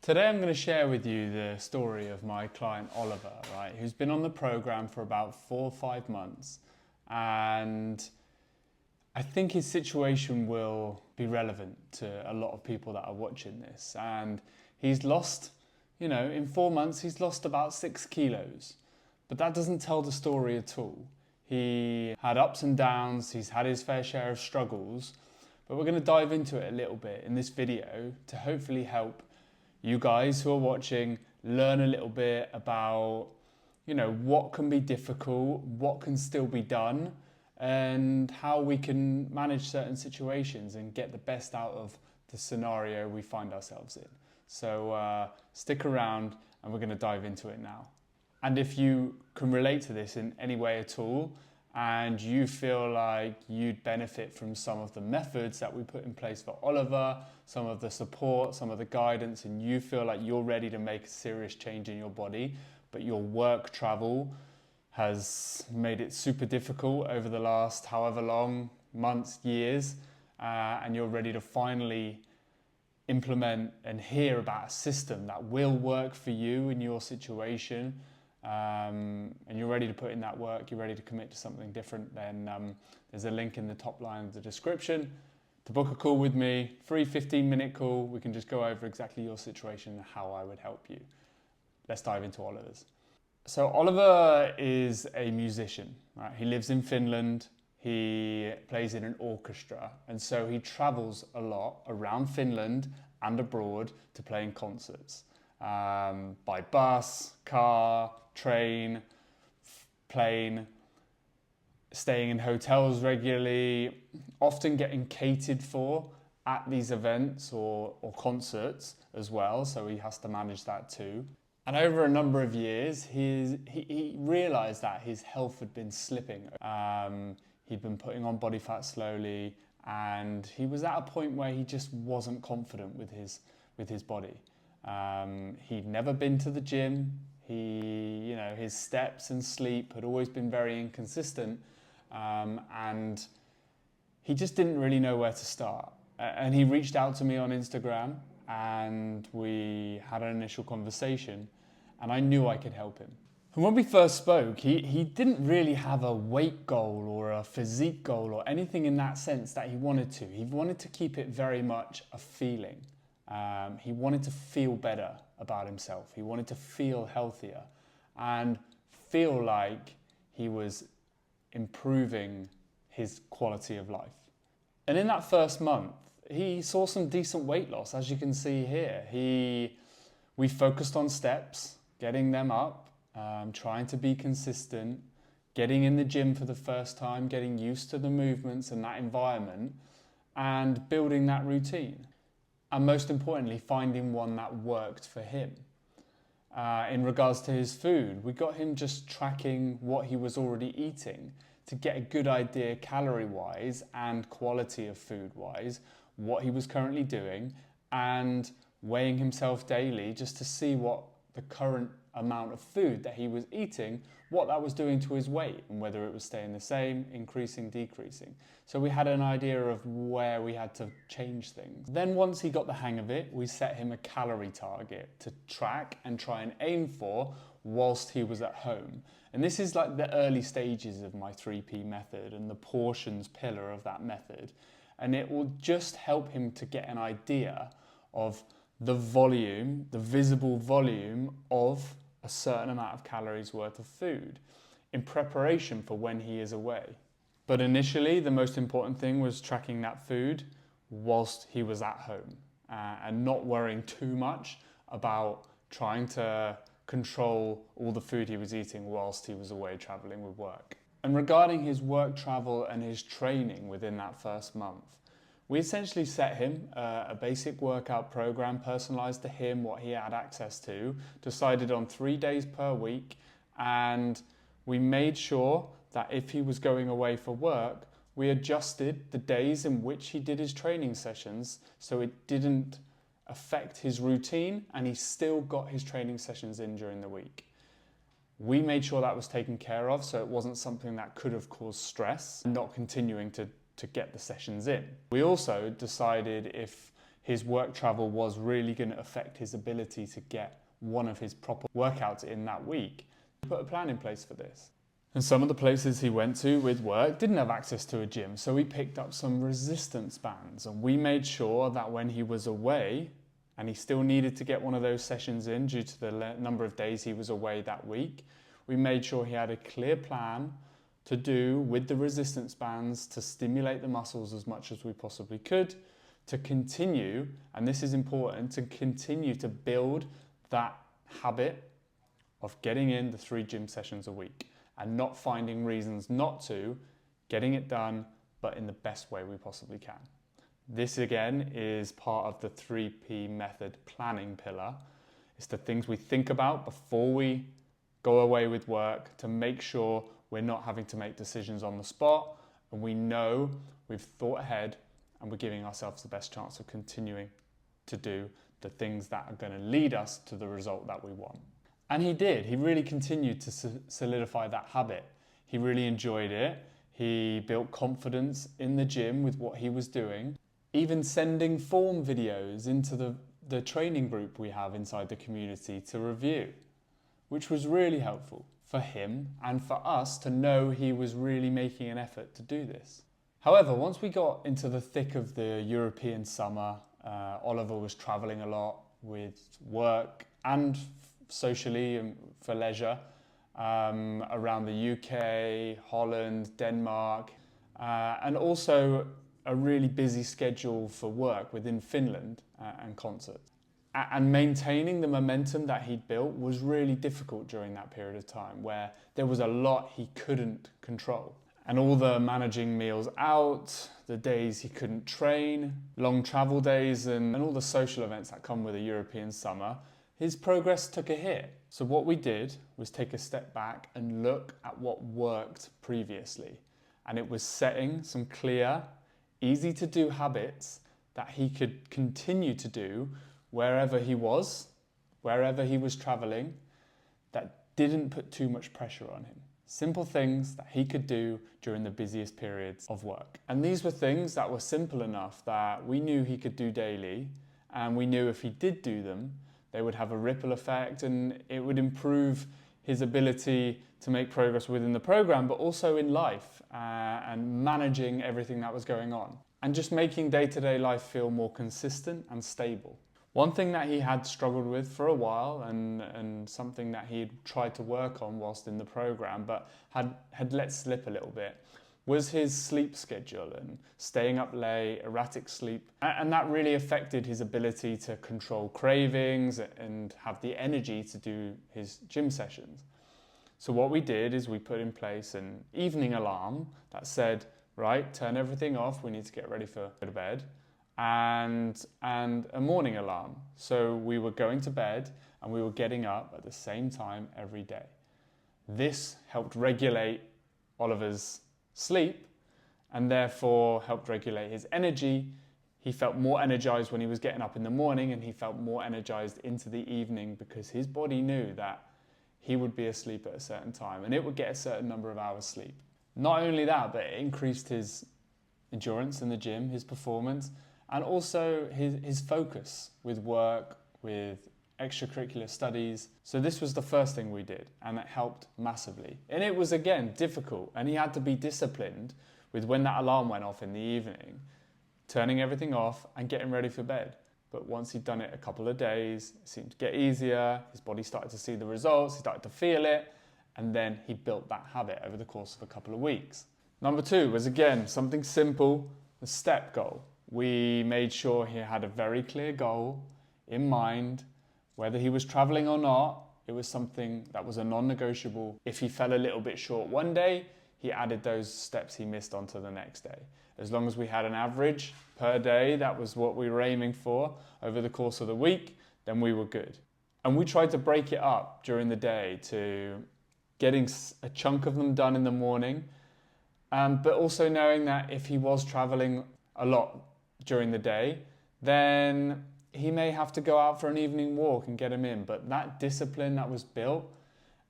Today I'm going to share with you the story of my client Oliver, right, who's been on the program for about 4 or 5 months, and I think his situation will be relevant to a lot of people that are watching this. And he's lost, in 4 months he's lost about 6 kilos, but that doesn't tell the story at all. He had ups and downs, he's had his fair share of struggles, but we're going to dive into it a little bit in this video to hopefully help you guys who are watching learn a little bit about, what can be difficult, what can still be done, and how we can manage certain situations and get the best out of the scenario we find ourselves in. So stick around and we're going to dive into it now. And if you can relate to this in any way at all, and you feel like you'd benefit from some of the methods that we put in place for Oliver, some of the support, some of the guidance, and you feel like you're ready to make a serious change in your body, but your work travel has made it super difficult over the last however long, months, years, and you're ready to finally implement and hear about a system that will work for you in your situation, and you're ready to put in that work, you're ready to commit to something different, then there's a link in the top line of the description to book a call with me, free 15-minute call. We can just go over exactly your situation and how I would help you. Let's dive into Oliver's. So Oliver is a musician, right? He lives in Finland, he plays in an orchestra, and so he travels a lot around Finland and abroad to play in concerts. By bus, car, train, plane, staying in hotels regularly, often getting catered for at these events or concerts as well, so he has to manage that too. And over a number of years, he realised that his health had been slipping. He'd been putting on body fat slowly, and he was at a point where he just wasn't confident with his body. He'd never been to the gym. His steps and sleep had always been very inconsistent, and he just didn't really know where to start. And he reached out to me on Instagram, and we had an initial conversation, and I knew I could help him. And when we first spoke, he didn't really have a weight goal or a physique goal or anything in that sense that he wanted to. He wanted to keep it very much a feeling. He wanted to feel better about himself. He wanted to feel healthier and feel like he was improving his quality of life. And in that first month, he saw some decent weight loss, as you can see here. We focused on steps, getting them up, trying to be consistent, getting in the gym for the first time, getting used to the movements and that environment, and building that routine. And most importantly, finding one that worked for him. In regards to his food, we got him just tracking what he was already eating to get a good idea calorie-wise and quality of food-wise, what he was currently doing, and weighing himself daily just to see what the current amount of food that he was eating, what that was doing to his weight, and whether it was staying the same, increasing, decreasing. So we had an idea of where we had to change things. Then once he got the hang of it, we set him a calorie target to track and try and aim for whilst he was at home. And this is like the early stages of my 3P method and the portions pillar of that method. And it will just help him to get an idea of the volume, the visible volume of a certain amount of calories worth of food in preparation for when he is away. But initially, the most important thing was tracking that food whilst he was at home, and not worrying too much about trying to control all the food he was eating whilst he was away traveling with work. And regarding his work travel and his training within that first month, we essentially set him a basic workout program, personalized to him, what he had access to, decided on 3 days per week, and we made sure that if he was going away for work, we adjusted the days in which he did his training sessions so it didn't affect his routine, and he still got his training sessions in during the week. We made sure that was taken care of, so it wasn't something that could have caused stress, not continuing to get the sessions in. We also decided if his work travel was really going to affect his ability to get one of his proper workouts in that week. He put a plan in place for this. And some of the places he went to with work didn't have access to a gym, so we picked up some resistance bands, and we made sure that when he was away, and he still needed to get one of those sessions in due to the number of days he was away that week, we made sure he had a clear plan to do with the resistance bands to stimulate the muscles as much as we possibly could, to continue, and this is important, to continue to build that habit of getting in the 3 gym sessions a week and not finding reasons not to, getting it done, but in the best way we possibly can. This again is part of the 3P method planning pillar. It's the things we think about before we go away with work to make sure we're not having to make decisions on the spot, and we know we've thought ahead and we're giving ourselves the best chance of continuing to do the things that are going to lead us to the result that we want. And he did. He really continued to solidify that habit. He really enjoyed it. He built confidence in the gym with what he was doing. Even sending form videos into the training group we have inside the community to review, which was really helpful for him and for us to know he was really making an effort to do this. However, once we got into the thick of the European summer, Oliver was traveling a lot with work and socially and for leisure around the UK, Holland, Denmark, and also a really busy schedule for work within Finland and concerts. And maintaining the momentum that he'd built was really difficult during that period of time where there was a lot he couldn't control. And all the managing meals out, the days he couldn't train, long travel days, and all the social events that come with a European summer, his progress took a hit. So what we did was take a step back and look at what worked previously. And it was setting some clear, easy to do habits that he could continue to do wherever he was traveling, that didn't put too much pressure on him. Simple things that he could do during the busiest periods of work. And these were things that were simple enough that we knew he could do daily, and we knew if he did do them, they would have a ripple effect and it would improve his ability to make progress within the program, but also in life and managing everything that was going on. And just making day-to-day life feel more consistent and stable. One thing that he had struggled with for a while and something that he had tried to work on whilst in the program but had let slip a little bit was his sleep schedule and staying up late, erratic sleep. And that really affected his ability to control cravings and have the energy to do his gym sessions. So what we did is we put in place an evening alarm that said, right, turn everything off, we need to get ready for go to bed. And a morning alarm. So we were going to bed and we were getting up at the same time every day. This helped regulate Oliver's sleep and therefore helped regulate his energy. He felt more energized when he was getting up in the morning, and he felt more energized into the evening because his body knew that he would be asleep at a certain time and it would get a certain number of hours sleep. Not only that, but it increased his endurance in the gym, his performance, and also his focus with work, with extracurricular studies. So this was the first thing we did, and it helped massively. And it was, again, difficult, and he had to be disciplined with when that alarm went off in the evening, turning everything off and getting ready for bed. But once he'd done it a couple of days, it seemed to get easier, his body started to see the results, he started to feel it, and then he built that habit over the course of a couple of weeks. Number 2 was, again, something simple, a step goal. We made sure he had a very clear goal in mind. Whether he was traveling or not, it was something that was a non-negotiable. If he fell a little bit short one day, he added those steps he missed onto the next day. As long as we had an average per day, that was what we were aiming for over the course of the week, then we were good. And we tried to break it up during the day to getting a chunk of them done in the morning, but also knowing that if he was traveling a lot during the day, then he may have to go out for an evening walk and get him in. But that discipline that was built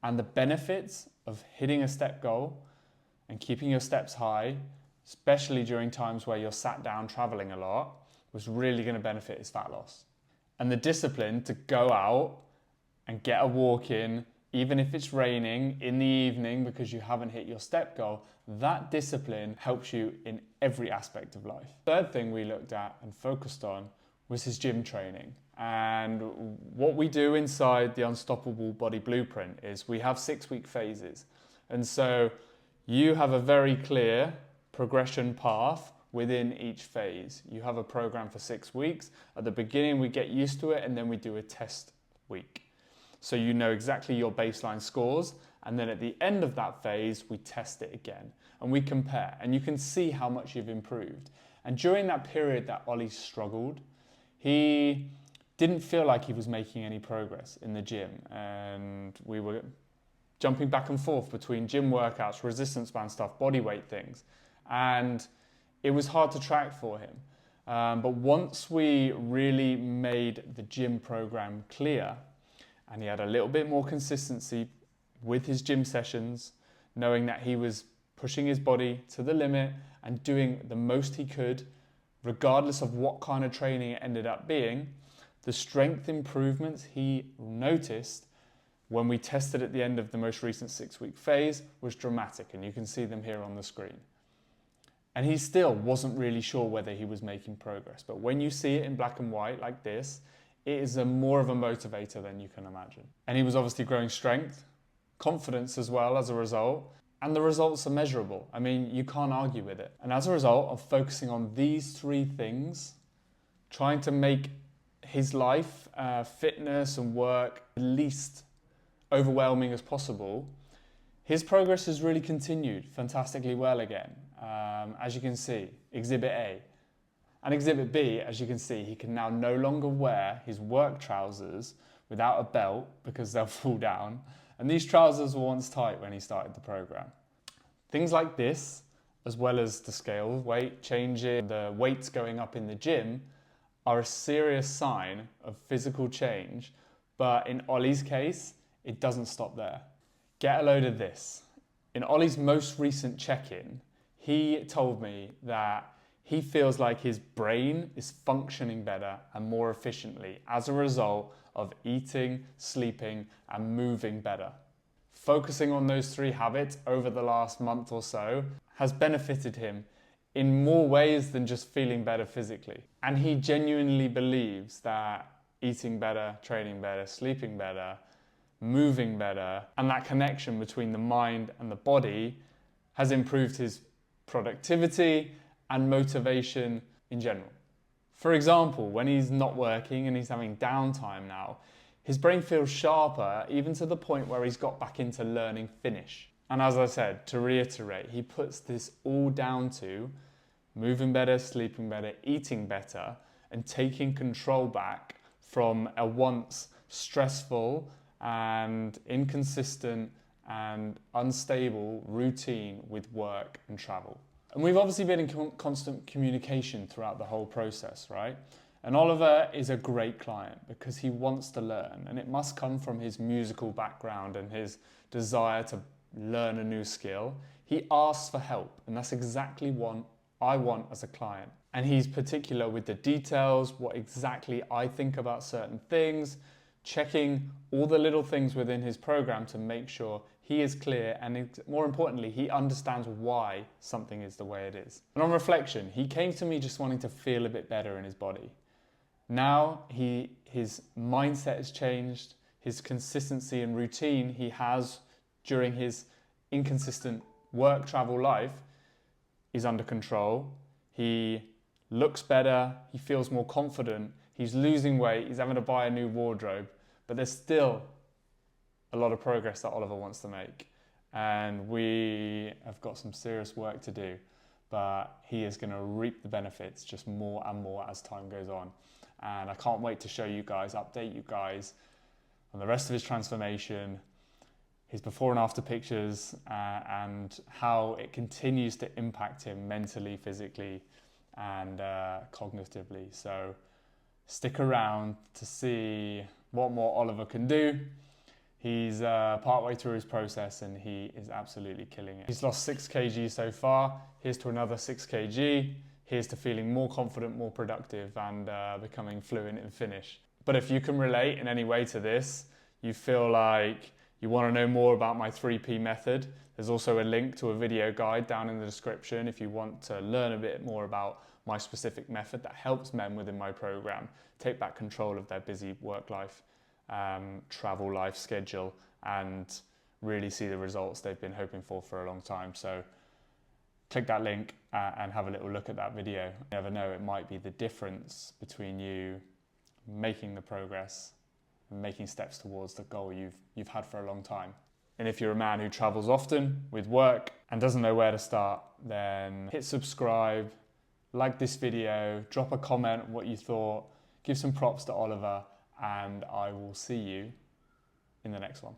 and the benefits of hitting a step goal and keeping your steps high, especially during times where you're sat down traveling a lot, was really going to benefit his fat loss. And the discipline to go out and get a walk in, even if it's raining in the evening because you haven't hit your step goal, that discipline helps you in every aspect of life. Third thing we looked at and focused on was his gym training. And what we do inside the Unstoppable Body Blueprint is we have 6-week phases. And so you have a very clear progression path within each phase. You have a program for 6 weeks. At the beginning, we get used to it, and then we do a test week. So you know exactly your baseline scores, and then at the end of that phase, we test it again, and we compare, and you can see how much you've improved. And during that period that Ollie struggled, he didn't feel like he was making any progress in the gym, and we were jumping back and forth between gym workouts, resistance band stuff, body weight things, and it was hard to track for him. But once we really made the gym program clear, and he had a little bit more consistency with his gym sessions, knowing that he was pushing his body to the limit and doing the most he could, regardless of what kind of training it ended up being, the strength improvements he noticed when we tested at the end of the most recent 6-week phase was dramatic, and you can see them here on the screen. And he still wasn't really sure whether he was making progress. But when you see it in black and white like this, it is more of a motivator than you can imagine. And he was obviously growing strength, confidence as well as a result, and the results are measurable. I mean, you can't argue with it. And as a result of focusing on these 3 things, trying to make his life, fitness and work, the least overwhelming as possible, his progress has really continued fantastically well again. As you can see, Exhibit A. And Exhibit B, as you can see, he can now no longer wear his work trousers without a belt because they'll fall down. And these trousers were once tight when he started the program. Things like this, as well as the scale weight changing, the weights going up in the gym, are a serious sign of physical change. But in Ollie's case, it doesn't stop there. Get a load of this. In Ollie's most recent check-in, he told me that he feels like his brain is functioning better and more efficiently as a result of eating, sleeping, and moving better. Focusing on those 3 habits over the last month or so has benefited him in more ways than just feeling better physically. And he genuinely believes that eating better, training better, sleeping better, moving better, and that connection between the mind and the body has improved his productivity and motivation in general. For example, when he's not working and he's having downtime now, his brain feels sharper, even to the point where he's got back into learning Finnish. And as I said, to reiterate, he puts this all down to moving better, sleeping better, eating better, and taking control back from a once stressful and inconsistent and unstable routine with work and travel. And we've obviously been in constant communication throughout the whole process, right? And Oliver is a great client because he wants to learn, and it must come from his musical background and his desire to learn a new skill. He asks for help, and that's exactly what I want as a client. And he's particular with the details, what exactly I think about certain things, checking all the little things within his program to make sure he is clear, and more importantly, he understands why something is the way it is. And on reflection, he came to me just wanting to feel a bit better in his body. Now his mindset has changed, his consistency and routine he has during his inconsistent work travel life is under control. He looks better, he feels more confident, he's losing weight, he's having to buy a new wardrobe, but there's still a lot of progress that Oliver wants to make. And we have got some serious work to do, but he is going to reap the benefits just more and more as time goes on. And I can't wait to show you guys, update you guys on the rest of his transformation, his before and after pictures, and how it continues to impact him mentally, physically, and cognitively. So stick around to see what more Oliver can do. He's partway through his process and he is absolutely killing it. He's lost 6 kg so far. Here's to another 6 kg. here's to feeling more confident, more productive, and becoming fluent in Finnish. But if you can relate in any way to this, you feel like you want to know more about my 3P method, there's also a link to a video guide down in the description if you want to learn a bit more about my specific method that helps men within my program take back control of their busy work life, travel life schedule, and really see the results they've been hoping for a long time. So click that link and have a little look at that video. You never know, it might be the difference between you making the progress and making steps towards the goal you've had for a long time. And if you're a man who travels often with work and doesn't know where to start, then hit subscribe, like this video, drop a comment what you thought, give some props to Oliver, and I will see you in the next one.